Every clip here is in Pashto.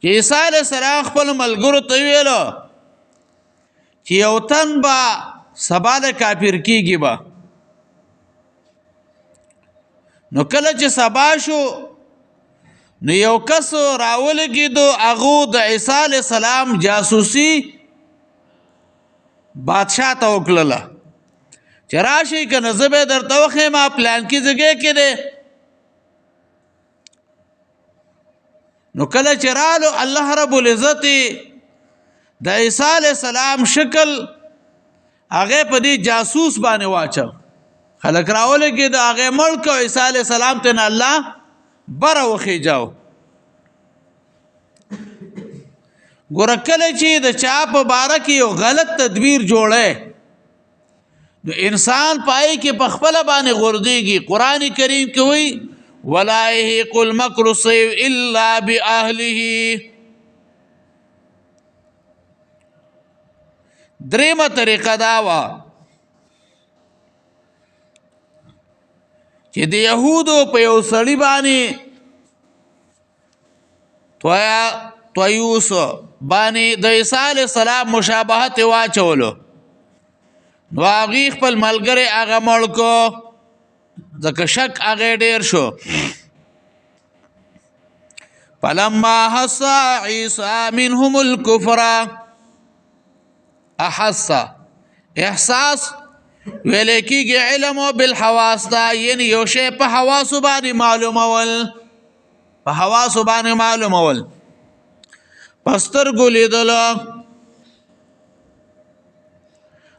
چې عیسی علیه السلام خپل ملګرو ته ویلو چې یو تن به سبا د کافر کیږي به. نو کله چې سبا شو نو یو کس راولګېدو، هغو د عیسی علیه السلام جاسوسي بادشاه ته وکړله چې راشئ که نه زه به یې درته وښیم پلانکي ځای کې دی. نو کله چې رالو، الله رب العزت د عیسی علیه السلام شکل هغې په دې جاسوس باندې واچو. خلک راولګېده، هغې مړ کړ، عیسی علیه السلام ته نه الله بره وخېجاو. ګوره کله چې د چا په باره کې یو غلط تدبیر جوړی نو انسان پای کې په خپله باندې غورځېږي. قرآن کریم کې وایي ولا یحیق المکر السیء الا باهله. دریمه طریقه دا وه چې د یهودو په یو سړي باندې تویوس باندې د عیسی علیه السلام مشابهت واچولو، نو هغې خپل ملګری هغه مړ کړو، ځکه شک هغې ډېر شو. فلما حس عیسی منهم الکفر، احس احساس ویلې کېږي علم او بالحواس ته، یعنې یو شی په حواسو باندې معلومول، په حواسو باندې معلومول، په سترګو لیدلو.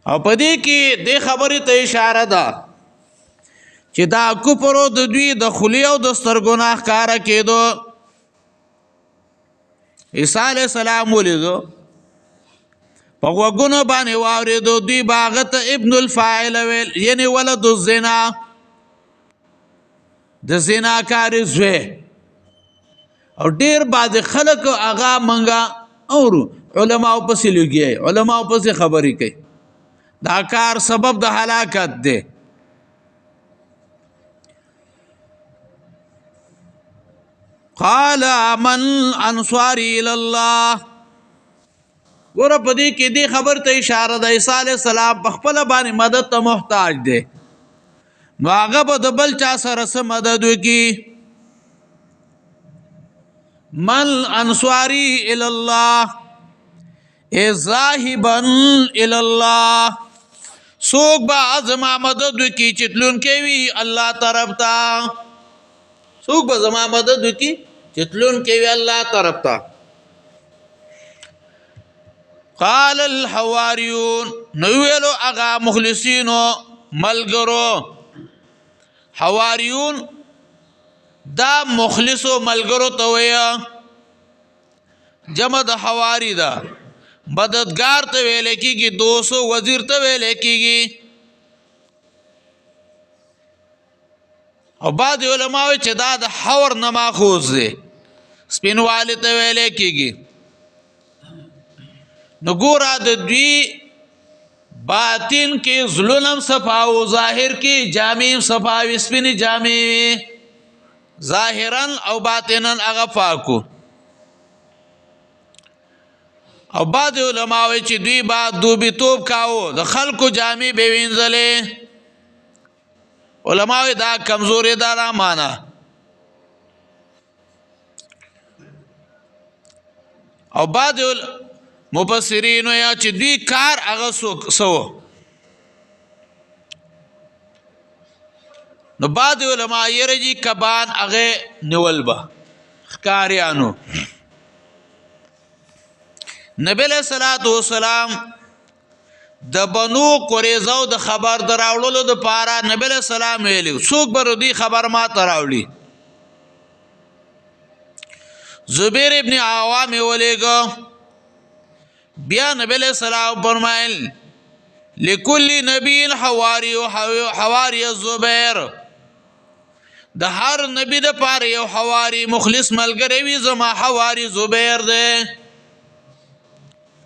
او په دې کې دې خبرې ته اشاره ده چې دا کفر د دوی د خولې او د سترګو نه ښکاره کېدو. عیسی علیه السلام ولیدو، په غوږونو باندې واورېدو، دوی به هغه ته ابن الفاعل ویل، یعنې ولد الزنا، د زناکارې زوی. او ډېر بعد خلک هغه منګه اورو علماو پسې لګي، علماو پسې خبرې کوي. دا کار سبب د هلاکت دی. قال من انصاري الى الله. ګوره په دې کې دې خبر ته اشاره ده عیسی علیه السلام په خپله باندې مدد ته محتاج دی، نو هغه به د بل چا سره څه مدد وکړي. من انصاري الى الله ای ذاهبا الى الله. څوک به زما مدد وکړي چې تلونکی وي الله طرف ته، څوک به زما مدد وکړي چې تلونکی وي الله طرف ته. قال الحواریون، نو ویلو هغه مخلصینو ملګرو. حواریون دا مخلصو ملګرو ته وایه، جمع د حواری ده. مددگار ته ویلې کېږي، دوست و وزیر ته ویلې کېږي. او بعض علما وایي چې دا د حور نه ماخوذ دی، سپینوالي ته ویلې کېږي. نو ګوره د دوی باطن کې زلونم صفا او ظاهر کې جامع صفا وي، سپینې جامع وي، ظاهرا او باطنا هغه پاکو. او بعض علما وایي چې دوی با دوبیتوب کاوه، د خلکو جامع به وینځلې. علما وایي دا کمزوري ده را معنا. او بعض مفسرین وایي چې دوی کار هغه سو. نو بعض علما یې رجی کبان هغه نیول به ښکاریانو. نبی علیہ الصلوۃ والسلام د بنو قریظه د خبر دراوړلو د پاره نبی علیہ السلام ویلو څوک به دې خبر ما تراوړي. زبیر ابن عوام ولیګو، بیا نبی علیہ السلام فرمایل لكل نبی حواری حواری الزبیر، د هر نبی د پاره یو حواری مخلص ملګری وي، زما حواری زبیر دی.